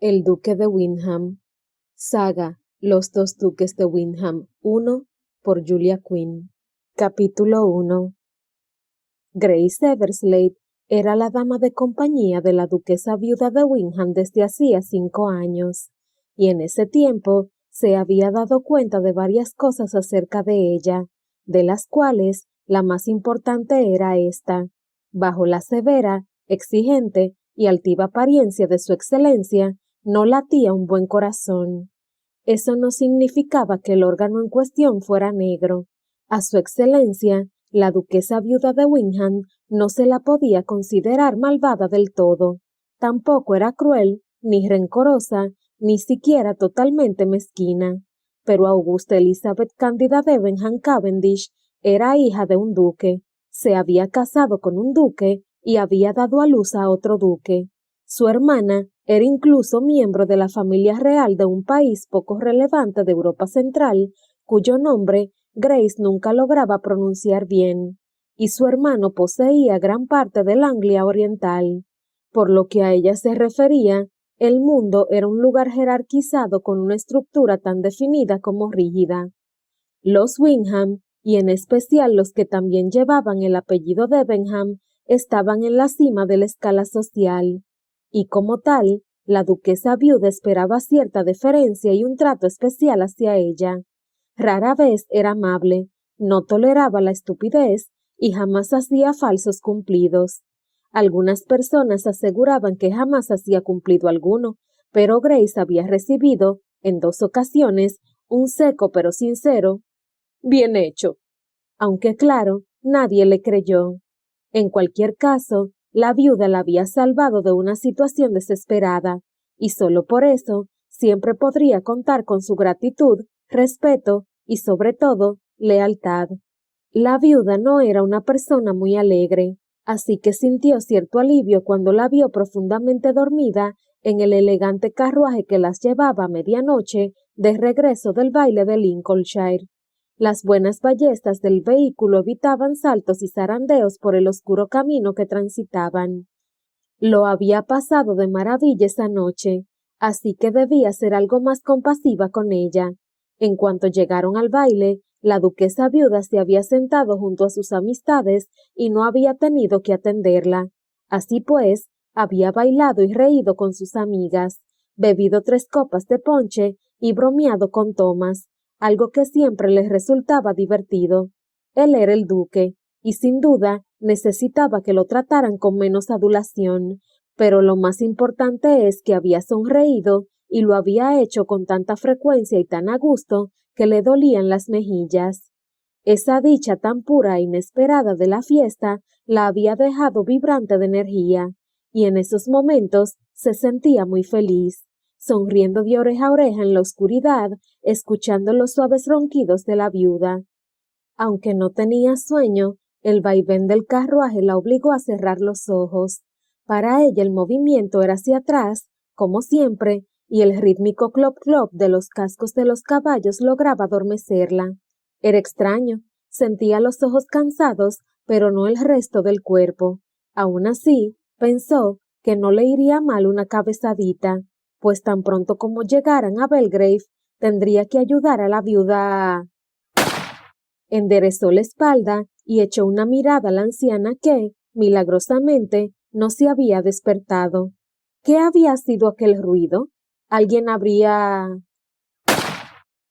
El duque de Windham. Saga Los dos duques de Windham 1 por Julia Quinn. Capítulo 1. Grace Eversleigh era la dama de compañía de la duquesa viuda de Windham desde hacía 5 años, y en ese tiempo se había dado cuenta de varias cosas acerca de ella, de las cuales la más importante era esta: bajo la severa, exigente y altiva apariencia de su excelencia, no latía un buen corazón. Eso no significaba que el órgano en cuestión fuera negro. A su excelencia, la duquesa viuda de Windham, no se la podía considerar malvada del todo. Tampoco era cruel, ni rencorosa, ni siquiera totalmente mezquina. Pero Augusta Elizabeth Cándida Debenham Cavendish era hija de un duque, se había casado con un duque y había dado a luz a otro duque. Su hermana era incluso miembro de la familia real de un país poco relevante de Europa Central, cuyo nombre Grace nunca lograba pronunciar bien, y su hermano poseía gran parte del Anglia Oriental. Por lo que a ella se refería, el mundo era un lugar jerarquizado con una estructura tan definida como rígida. Los Windham, y en especial los que también llevaban el apellido Debenham, estaban en la cima de la escala social, y como tal, la duquesa viuda esperaba cierta deferencia y un trato especial hacia ella. Rara vez era amable, no toleraba la estupidez y jamás hacía falsos cumplidos. Algunas personas aseguraban que jamás hacía cumplido alguno, pero Grace había recibido, en 2 ocasiones, un seco pero sincero «bien hecho», aunque claro, nadie le creyó. En cualquier caso, la viuda la había salvado de una situación desesperada, y solo por eso siempre podría contar con su gratitud, respeto y, sobre todo, lealtad. La viuda no era una persona muy alegre, así que sintió cierto alivio cuando la vio profundamente dormida en el elegante carruaje que las llevaba a medianoche de regreso del baile de Lincolnshire. Las buenas ballestas del vehículo evitaban saltos y zarandeos por el oscuro camino que transitaban. Lo había pasado de maravilla esa noche, así que debía ser algo más compasiva con ella. En cuanto llegaron al baile, la duquesa viuda se había sentado junto a sus amistades y no había tenido que atenderla. Así pues, había bailado y reído con sus amigas, bebido 3 copas de ponche y bromeado con Thomas, algo que siempre les resultaba divertido. Él era el duque, y sin duda necesitaba que lo trataran con menos adulación, pero lo más importante es que había sonreído y lo había hecho con tanta frecuencia y tan a gusto que le dolían las mejillas. Esa dicha tan pura e inesperada de la fiesta la había dejado vibrante de energía, y en esos momentos se sentía muy feliz, sonriendo de oreja a oreja en la oscuridad, escuchando los suaves ronquidos de la viuda. Aunque no tenía sueño, el vaivén del carruaje la obligó a cerrar los ojos. Para ella el movimiento era hacia atrás, como siempre, y el rítmico clop-clop de los cascos de los caballos lograba adormecerla. Era extraño, sentía los ojos cansados, pero no el resto del cuerpo. Aún así, pensó que no le iría mal una cabezadita, pues tan pronto como llegaran a Belgrave, tendría que ayudar a la viuda a... Enderezó la espalda y echó una mirada a la anciana que, milagrosamente, no se había despertado. ¿Qué había sido aquel ruido? ¿Alguien habría...?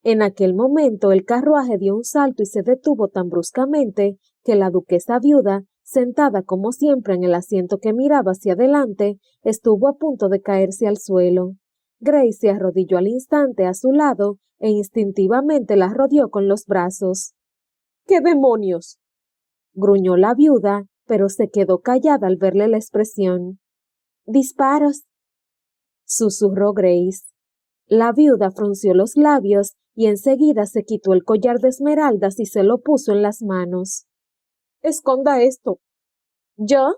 En aquel momento el carruaje dio un salto y se detuvo tan bruscamente que la duquesa viuda, sentada como siempre en el asiento que miraba hacia adelante, estuvo a punto de caerse al suelo. Grace se arrodilló al instante a su lado e instintivamente la rodeó con los brazos. «¡Qué demonios!», gruñó la viuda, pero se quedó callada al verle la expresión. «¡Disparos!», susurró Grace. La viuda frunció los labios y enseguida se quitó el collar de esmeraldas y se lo puso en las manos. «¡Esconda esto!». «¿Yo?»,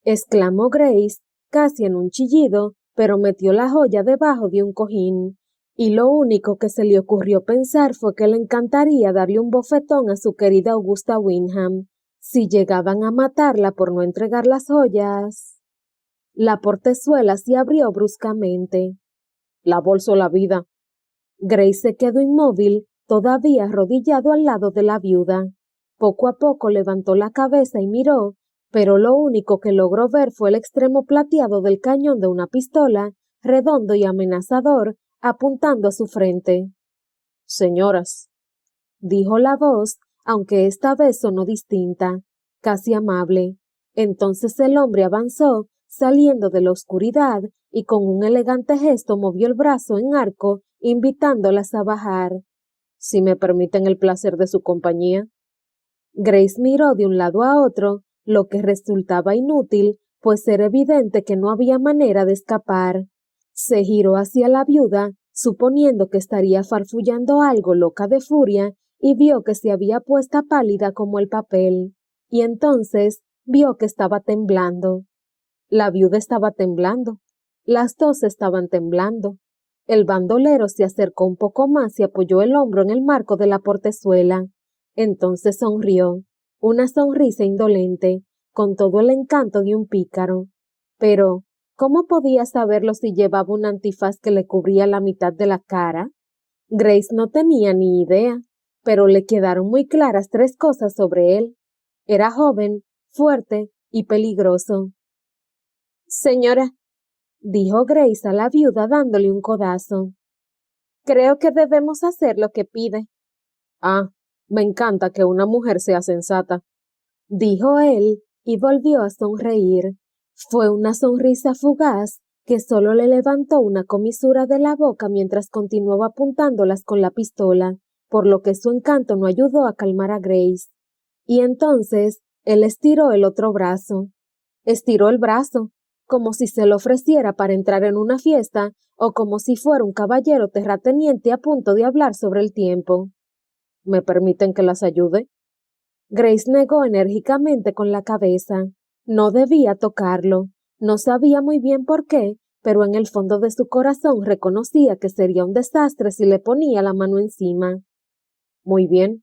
exclamó Grace, casi en un chillido, pero metió la joya debajo de un cojín. Y lo único que se le ocurrió pensar fue que le encantaría darle un bofetón a su querida Augusta Windham, si llegaban a matarla por no entregar las joyas. La portezuela se abrió bruscamente. La bolsa o la vida. Grace se quedó inmóvil, todavía arrodillado al lado de la viuda. Poco a poco levantó la cabeza y miró, pero lo único que logró ver fue el extremo plateado del cañón de una pistola, redondo y amenazador, apuntando a su frente. Señoras, dijo la voz, aunque esta vez sonó distinta, casi amable. Entonces el hombre avanzó, saliendo de la oscuridad, y con un elegante gesto movió el brazo en arco, invitándolas a bajar. Si me permiten el placer de su compañía. Grace miró de un lado a otro, lo que resultaba inútil, pues era evidente que no había manera de escapar. Se giró hacia la viuda, suponiendo que estaría farfullando algo loca de furia, y vio que se había puesta pálida como el papel. Y entonces vio que estaba temblando. La viuda estaba temblando. Las dos estaban temblando. El bandolero se acercó un poco más y apoyó el hombro en el marco de la portezuela. Entonces sonrió, una sonrisa indolente, con todo el encanto de un pícaro. Pero, ¿cómo podía saberlo si llevaba un antifaz que le cubría la mitad de la cara? Grace no tenía ni idea, pero le quedaron muy claras tres cosas sobre él. Era joven, fuerte y peligroso. Señora, dijo Grace a la viuda dándole un codazo. Creo que debemos hacer lo que pide. Ah, me encanta que una mujer sea sensata, dijo él y volvió a sonreír. Fue una sonrisa fugaz que solo le levantó una comisura de la boca mientras continuaba apuntándolas con la pistola, por lo que su encanto no ayudó a calmar a Grace. Y entonces él estiró el otro brazo. Estiró el brazo, como si se lo ofreciera para entrar en una fiesta o como si fuera un caballero terrateniente a punto de hablar sobre el tiempo. ¿Me permiten que las ayude? Grace negó enérgicamente con la cabeza. No debía tocarlo. No sabía muy bien por qué, pero en el fondo de su corazón reconocía que sería un desastre si le ponía la mano encima. Muy bien,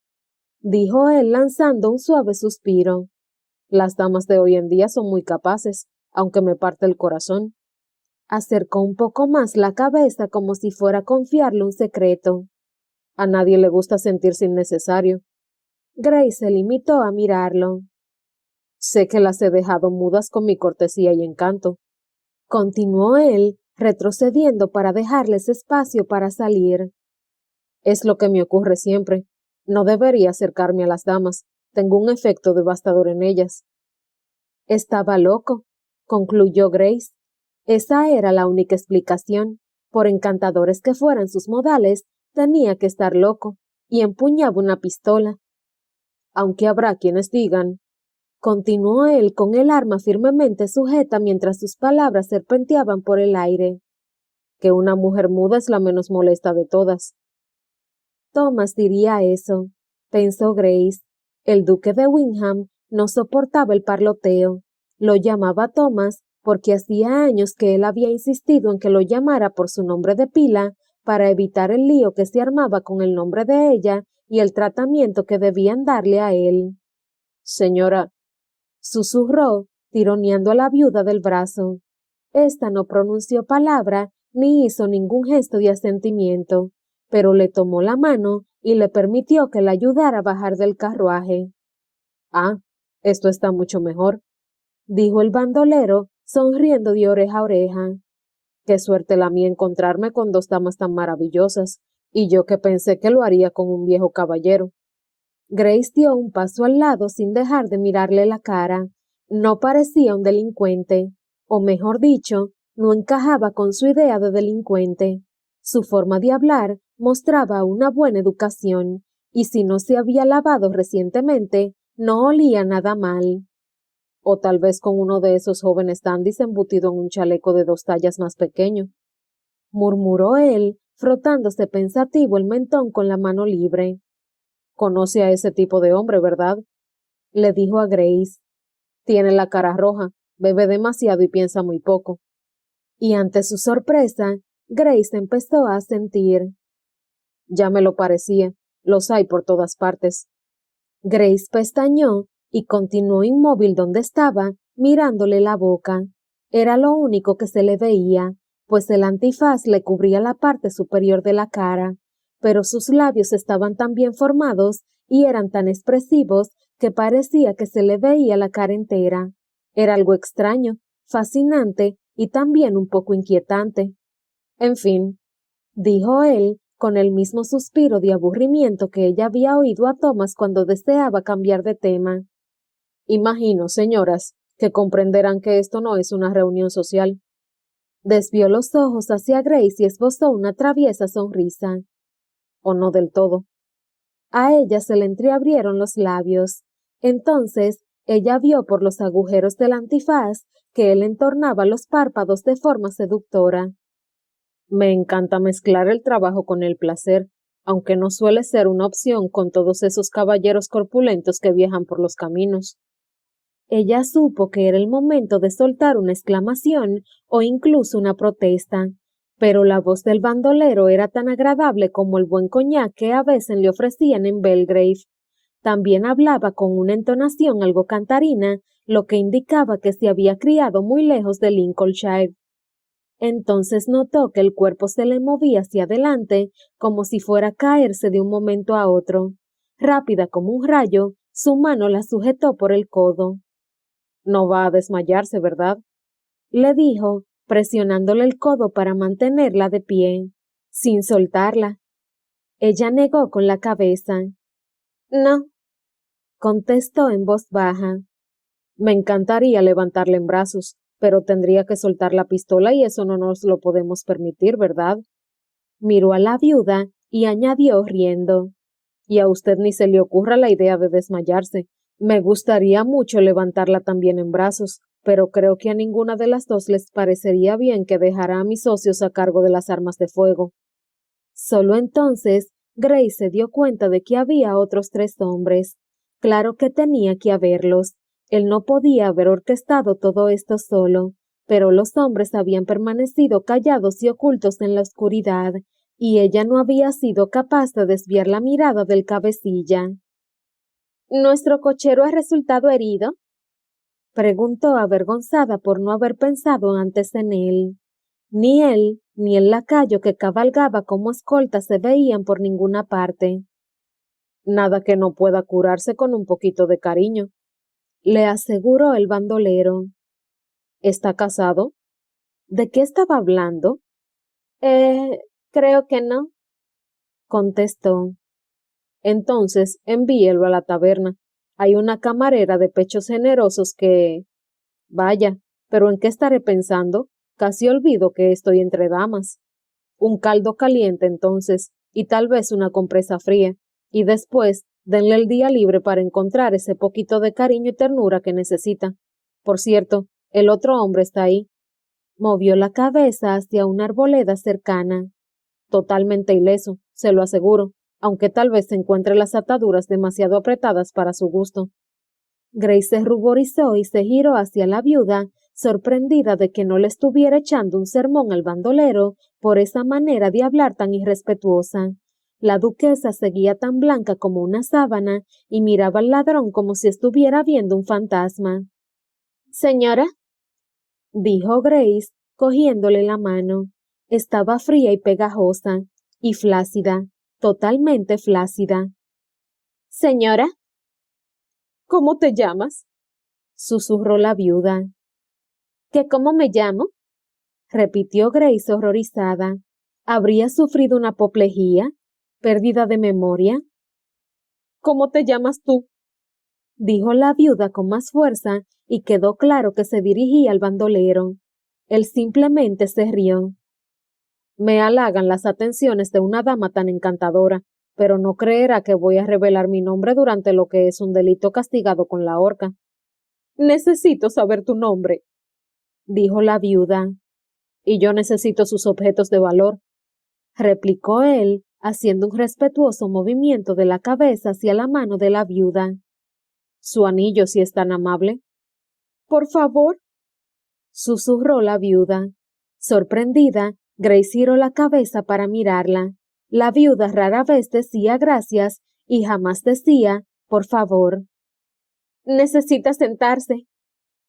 dijo él lanzando un suave suspiro. Las damas de hoy en día son muy capaces, aunque me parte el corazón. Acercó un poco más la cabeza como si fuera a confiarle un secreto. A nadie le gusta sentirse innecesario. Grace se limitó a mirarlo. Sé que las he dejado mudas con mi cortesía y encanto. Continuó él, retrocediendo para dejarles espacio para salir. Es lo que me ocurre siempre. No debería acercarme a las damas. Tengo un efecto devastador en ellas. Estaba loco, concluyó Grace. Esa era la única explicación. Por encantadores que fueran sus modales, tenía que estar loco, y empuñaba una pistola. Aunque habrá quienes digan, continuó él con el arma firmemente sujeta mientras sus palabras serpenteaban por el aire, que una mujer muda es la menos molesta de todas. Thomas diría eso, pensó Grace. El duque de Windham no soportaba el parloteo. Lo llamaba Thomas porque hacía años que él había insistido en que lo llamara por su nombre de pila para evitar el lío que se armaba con el nombre de ella y el tratamiento que debían darle a él. Señora, susurró, tironeando a la viuda del brazo. Esta no pronunció palabra ni hizo ningún gesto de asentimiento, pero le tomó la mano y le permitió que la ayudara a bajar del carruaje. Ah, esto está mucho mejor, dijo el bandolero, sonriendo de oreja a oreja. Qué suerte la mía encontrarme con dos damas tan maravillosas, y yo que pensé que lo haría con un viejo caballero. Grace dio un paso al lado sin dejar de mirarle la cara. No parecía un delincuente, o mejor dicho, no encajaba con su idea de delincuente. Su forma de hablar mostraba una buena educación, y si no se había lavado recientemente, no olía nada mal. O tal vez con uno de esos jóvenes dandys embutido en un chaleco de 2 tallas más pequeño, murmuró él, frotándose pensativo el mentón con la mano libre. Conoce a ese tipo de hombre, ¿verdad? Le dijo a Grace. Tiene la cara roja, bebe demasiado y piensa muy poco. Y ante su sorpresa, Grace empezó a sentir. Ya me lo parecía, los hay por todas partes. Grace pestañeó y continuó inmóvil donde estaba, mirándole la boca. Era lo único que se le veía, pues el antifaz le cubría la parte superior de la cara, pero sus labios estaban tan bien formados y eran tan expresivos que parecía que se le veía la cara entera. Era algo extraño, fascinante y también un poco inquietante. En fin, dijo él, con el mismo suspiro de aburrimiento que ella había oído a Thomas cuando deseaba cambiar de tema. Imagino, señoras, que comprenderán que esto no es una reunión social. Desvió los ojos hacia Grace y esbozó una traviesa sonrisa. O no del todo. A ella se le entreabrieron los labios. Entonces, ella vio por los agujeros del antifaz que él entornaba los párpados de forma seductora. Me encanta mezclar el trabajo con el placer, aunque no suele ser una opción con todos esos caballeros corpulentos que viajan por los caminos. Ella supo que era el momento de soltar una exclamación o incluso una protesta, pero la voz del bandolero era tan agradable como el buen coñac que a veces le ofrecían en Belgrave. También hablaba con una entonación algo cantarina, lo que indicaba que se había criado muy lejos de Lincolnshire. Entonces notó que el cuerpo se le movía hacia adelante como si fuera a caerse de un momento a otro. Rápida como un rayo, su mano la sujetó por el codo. No va a desmayarse, ¿verdad? Le dijo, presionándole el codo para mantenerla de pie, sin soltarla. Ella negó con la cabeza. No, contestó en voz baja. Me encantaría levantarla en brazos, pero tendría que soltar la pistola y eso no nos lo podemos permitir, ¿verdad? Miró a la viuda y añadió riendo. Y a usted ni se le ocurra la idea de desmayarse. Me gustaría mucho levantarla también en brazos, pero creo que a ninguna de las dos les parecería bien que dejara a mis socios a cargo de las armas de fuego. Solo entonces Grace se dio cuenta de que había otros 3 hombres. Claro que tenía que haberlos. Él no podía haber orquestado todo esto solo, pero los hombres habían permanecido callados y ocultos en la oscuridad, y ella no había sido capaz de desviar la mirada del cabecilla. ¿Nuestro cochero ha resultado herido? Preguntó avergonzada por no haber pensado antes en él. Ni él, ni el lacayo que cabalgaba como escolta se veían por ninguna parte. Nada que no pueda curarse con un poquito de cariño, le aseguró el bandolero. ¿Está casado? ¿De qué estaba hablando? Creo que no, contestó. Entonces envíelo a la taberna. Hay una camarera de pechos generosos que... Vaya, pero ¿en qué estaré pensando? Casi olvido que estoy entre damas. Un caldo caliente entonces, y tal vez una compresa fría, y después denle el día libre para encontrar ese poquito de cariño y ternura que necesita. Por cierto, el otro hombre está ahí. Movió la cabeza hacia una arboleda cercana. Totalmente ileso, se lo aseguro, aunque tal vez se encuentre las ataduras demasiado apretadas para su gusto. Grace se ruborizó y se giró hacia la viuda, sorprendida de que no le estuviera echando un sermón al bandolero por esa manera de hablar tan irrespetuosa. La duquesa seguía tan blanca como una sábana y miraba al ladrón como si estuviera viendo un fantasma. Señora, dijo Grace, cogiéndole la mano. Estaba fría y pegajosa, y flácida, totalmente flácida. Señora, ¿cómo te llamas? Susurró la viuda. ¿Que cómo me llamo? Repitió Grace horrorizada. ¿Habría sufrido una apoplejía? ¿Pérdida de memoria? ¿Cómo te llamas tú? Dijo la viuda con más fuerza y quedó claro que se dirigía al bandolero. Él simplemente se rió. Me halagan las atenciones de una dama tan encantadora, pero no creerá que voy a revelar mi nombre durante lo que es un delito castigado con la horca. Necesito saber tu nombre, dijo la viuda. Y yo necesito sus objetos de valor, replicó él, haciendo un respetuoso movimiento de la cabeza hacia la mano de la viuda. Su anillo, si es tan amable. Por favor, susurró la viuda. Sorprendida, Grace giró la cabeza para mirarla. La viuda rara vez decía gracias y jamás decía por favor. Necesita sentarse,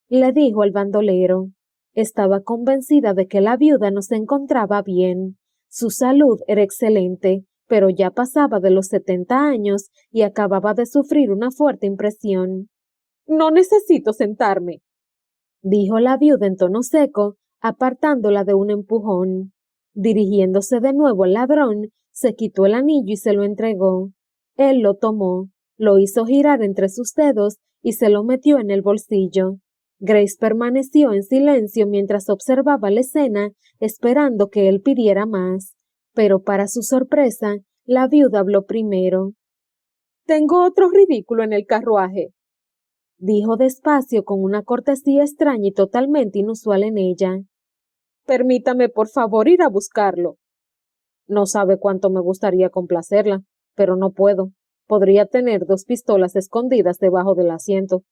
le dijo el bandolero. Estaba convencida de que la viuda no se encontraba bien. Su salud era excelente, pero ya pasaba de los 70 años y acababa de sufrir una fuerte impresión. No necesito sentarme, dijo la viuda en tono seco, apartándola de un empujón. Dirigiéndose de nuevo al ladrón, se quitó el anillo y se lo entregó. Él lo tomó, lo hizo girar entre sus dedos y se lo metió en el bolsillo. Grace permaneció en silencio mientras observaba la escena, esperando que él pidiera más. Pero para su sorpresa, la viuda habló primero. Tengo otro ridículo en el carruaje, dijo despacio con una cortesía extraña y totalmente inusual en ella. Permítame, por favor, ir a buscarlo. No sabe cuánto me gustaría complacerla, pero no puedo. Podría tener 2 pistolas escondidas debajo del asiento.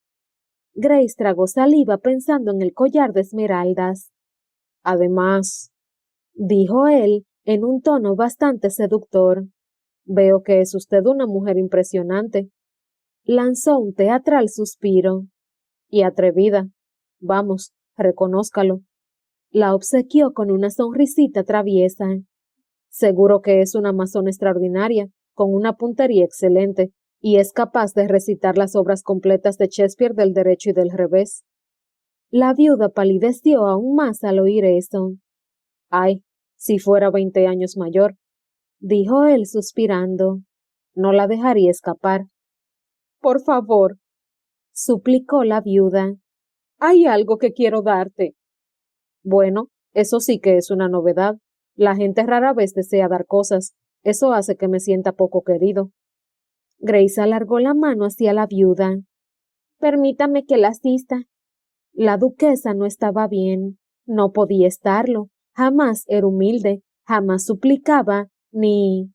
Grace tragó saliva pensando en el collar de esmeraldas. Además, dijo él en un tono bastante seductor, veo que es usted una mujer impresionante. Lanzó un teatral suspiro. Y atrevida. Vamos, reconózcalo. La obsequió con una sonrisita traviesa. Seguro que es una masona extraordinaria, con una puntería excelente, y es capaz de recitar las obras completas de Shakespeare del derecho y del revés. La viuda palideció aún más al oír eso. Ay, si fuera 20 años mayor, dijo él suspirando. No la dejaría escapar. Por favor, suplicó la viuda. Hay algo que quiero darte. Bueno, eso sí que es una novedad. La gente rara vez desea dar cosas. Eso hace que me sienta poco querido. Grace alargó la mano hacia la viuda. Permítame que la asista. La duquesa no estaba bien. No podía estarlo. Jamás era humilde. Jamás suplicaba, ni...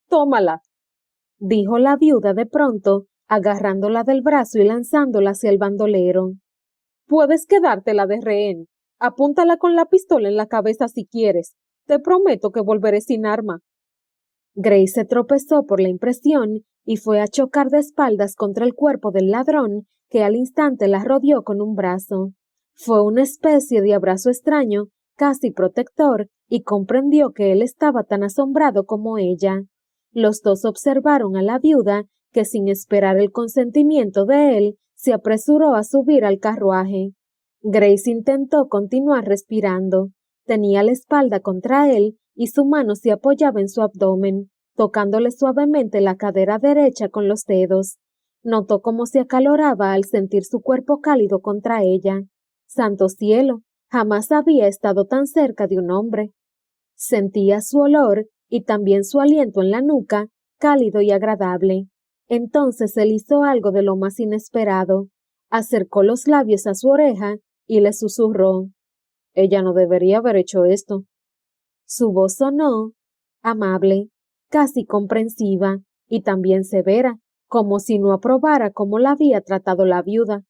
Tómala, dijo la viuda de pronto, agarrándola del brazo y lanzándola hacia el bandolero. Puedes quedártela de rehén. Apúntala con la pistola en la cabeza si quieres. Te prometo que volveré sin arma. Grace se tropezó por la impresión y fue a chocar de espaldas contra el cuerpo del ladrón, que al instante la rodeó con un brazo. Fue una especie de abrazo extraño, casi protector, y comprendió que él estaba tan asombrado como ella. Los dos observaron a la viuda, que sin esperar el consentimiento de él, se apresuró a subir al carruaje. Grace intentó continuar respirando. Tenía la espalda contra él y su mano se apoyaba en su abdomen, tocándole suavemente la cadera derecha con los dedos. Notó cómo se acaloraba al sentir su cuerpo cálido contra ella. ¡Santo cielo! Jamás había estado tan cerca de un hombre. Sentía su olor y también su aliento en la nuca, cálido y agradable. Entonces él hizo algo de lo más inesperado. Acercó los labios a su oreja y le susurró. Ella no debería haber hecho esto. Su voz sonó amable, casi comprensiva, y también severa, como si no aprobara cómo la había tratado la viuda.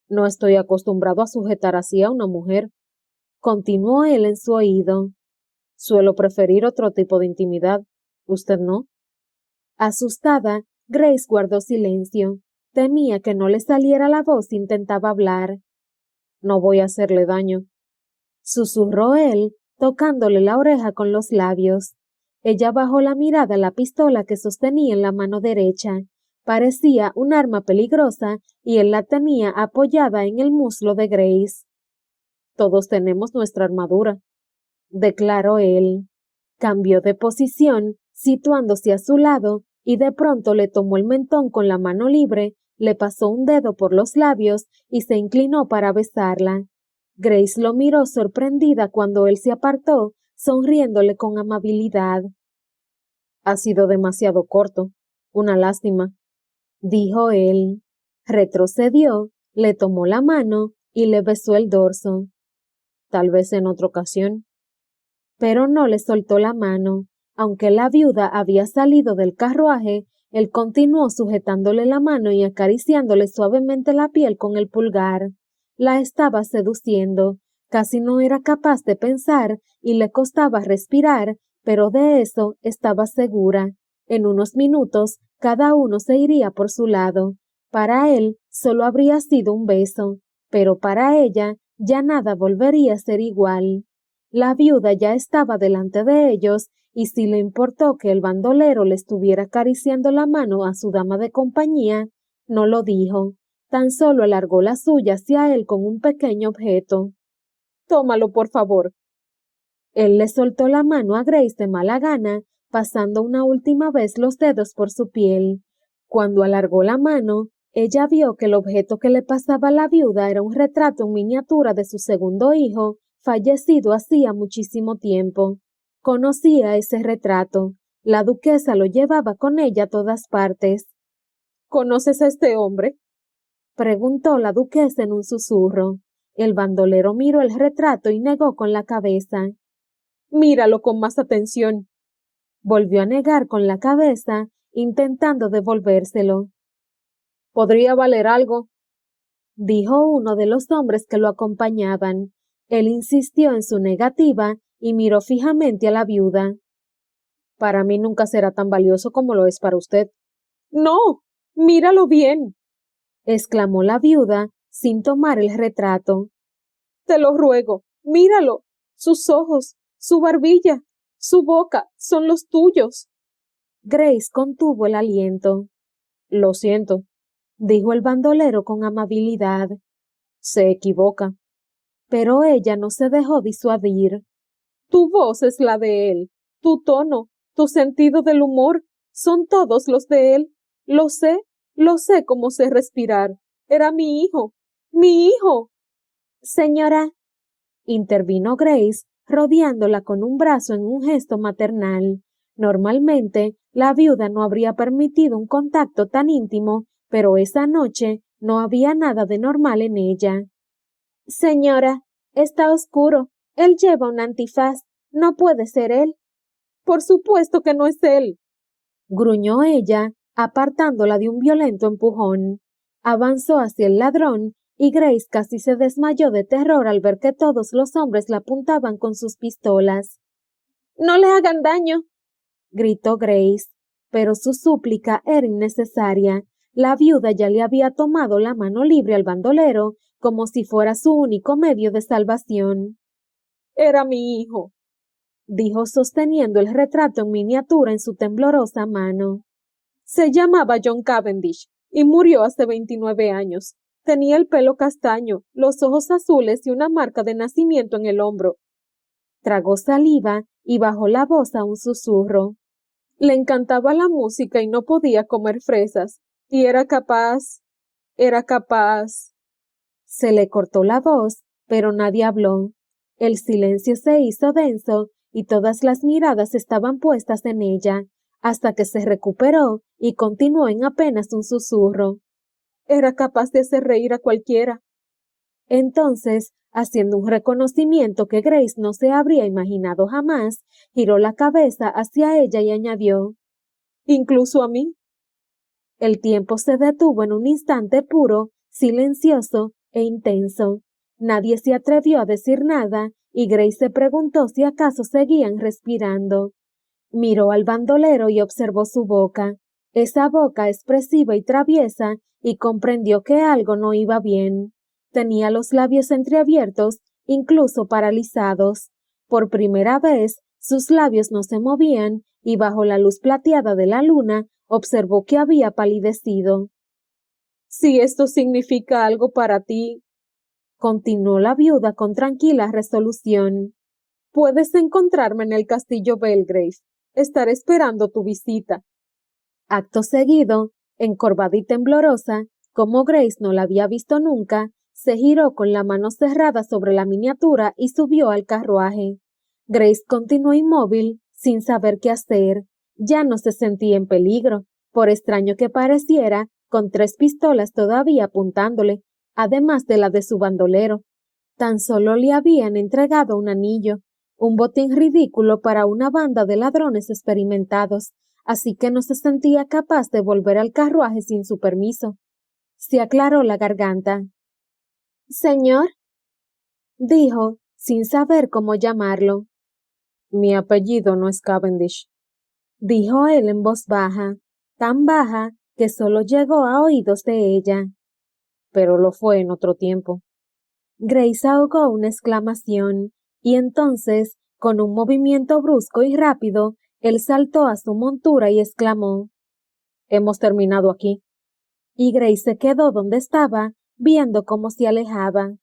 No estoy acostumbrado a sujetar así a una mujer, continuó él en su oído. Suelo preferir otro tipo de intimidad. ¿Usted no? Asustada, Grace guardó silencio. Temía que no le saliera la voz si intentaba hablar. No voy a hacerle daño, susurró él, tocándole la oreja con los labios. Ella bajó la mirada a la pistola que sostenía en la mano derecha. Parecía un arma peligrosa y él la tenía apoyada en el muslo de Grace. Todos tenemos nuestra armadura, declaró él. Cambió de posición, situándose a su lado, y de pronto le tomó el mentón con la mano libre, le pasó un dedo por los labios y se inclinó para besarla. Grace lo miró sorprendida cuando él se apartó, sonriéndole con amabilidad. Ha sido demasiado corto. Una lástima, dijo él. Retrocedió, le tomó la mano y le besó el dorso. Tal vez en otra ocasión. Pero no le soltó la mano. Aunque la viuda había salido del carruaje, él continuó sujetándole la mano y acariciándole suavemente la piel con el pulgar. La estaba seduciendo. Casi no era capaz de pensar y le costaba respirar, pero de eso estaba segura. En unos minutos cada uno se iría por su lado. Para él solo habría sido un beso, pero para ella Ya nada volvería a ser igual. La viuda ya estaba delante de ellos, y si le importó que el bandolero le estuviera acariciando la mano a su dama de compañía, no lo dijo, tan solo alargó la suya hacia él con un pequeño objeto. Tómalo, por favor. Él le soltó la mano a Grace de mala gana, pasando una última vez los dedos por su piel. Cuando alargó la mano, ella vio que el objeto que le pasaba a la viuda era un retrato en miniatura de su segundo hijo, fallecido hacía muchísimo tiempo. Conocía ese retrato. La duquesa lo llevaba con ella a todas partes. ¿Conoces a este hombre? Preguntó la duquesa en un susurro. El bandolero miró el retrato y negó con la cabeza. Míralo con más atención. Volvió a negar con la cabeza, intentando devolvérselo. Podría valer algo, dijo uno de los hombres que lo acompañaban. Él insistió en su negativa y miró fijamente a la viuda. Para mí nunca será tan valioso como lo es para usted. No, míralo bien, exclamó la viuda sin tomar el retrato. Te lo ruego, míralo. Sus ojos, su barbilla, su boca son los tuyos. Grace contuvo el aliento. Lo siento, dijo el bandolero con amabilidad. Se equivoca. Pero ella no se dejó disuadir. Tu voz es la de él, tu tono, tu sentido del humor, son todos los de él. Lo sé cómo sé respirar. Era mi hijo, mi hijo. Señora, intervino Grace, rodeándola con un brazo en un gesto maternal. Normalmente, la viuda no habría permitido un contacto tan íntimo, pero esa noche no había nada de normal en ella. Señora, está oscuro. Él lleva un antifaz. No puede ser él. Por supuesto que no es él, gruñó ella, apartándola de un violento empujón. Avanzó hacia el ladrón y Grace casi se desmayó de terror al ver que todos los hombres la apuntaban con sus pistolas. No le hagan daño, gritó Grace, pero su súplica era innecesaria. La viuda ya le había tomado la mano libre al bandolero como si fuera su único medio de salvación. Era mi hijo, dijo sosteniendo el retrato en miniatura en su temblorosa mano. Se llamaba John Cavendish y murió hace 29 años. Tenía el pelo castaño, los ojos azules y una marca de nacimiento en el hombro. Tragó saliva y bajó la voz a un susurro. Le encantaba la música y no podía comer fresas, y era capaz. Se le cortó la voz, pero nadie habló. El silencio se hizo denso y todas las miradas estaban puestas en ella, hasta que se recuperó y continuó en apenas un susurro. Era capaz de hacer reír a cualquiera. Entonces, haciendo un reconocimiento que Grace no se habría imaginado jamás, giró la cabeza hacia ella y añadió, incluso a mí. El tiempo se detuvo en un instante puro, silencioso e intenso. Nadie se atrevió a decir nada y Grace se preguntó si acaso seguían respirando. Miró al bandolero y observó su boca, esa boca expresiva y traviesa, y comprendió que algo no iba bien. Tenía los labios entreabiertos, incluso paralizados. Por primera vez, sus labios no se movían, y bajo la luz plateada de la luna, observó que había palidecido. Si esto significa algo para ti, continuó la viuda con tranquila resolución, puedes encontrarme en el castillo Belgrave. Estaré esperando tu visita. Acto seguido, encorvada y temblorosa, como Grace no la había visto nunca, se giró con la mano cerrada sobre la miniatura y subió al carruaje. Grace continuó inmóvil, sin saber qué hacer. Ya no se sentía en peligro, por extraño que pareciera, con 3 pistolas todavía apuntándole, además de la de su bandolero. Tan solo le habían entregado un anillo, un botín ridículo para una banda de ladrones experimentados, así que no se sentía capaz de volver al carruaje sin su permiso. Se aclaró la garganta. Señor, dijo, sin saber cómo llamarlo. Mi apellido no es Cavendish, dijo él en voz baja, tan baja que solo llegó a oídos de ella. Pero lo fue en otro tiempo. Grace ahogó una exclamación, y entonces, con un movimiento brusco y rápido, él saltó a su montura y exclamó: «Hemos terminado aquí». Y Grace se quedó donde estaba, viendo cómo se alejaba.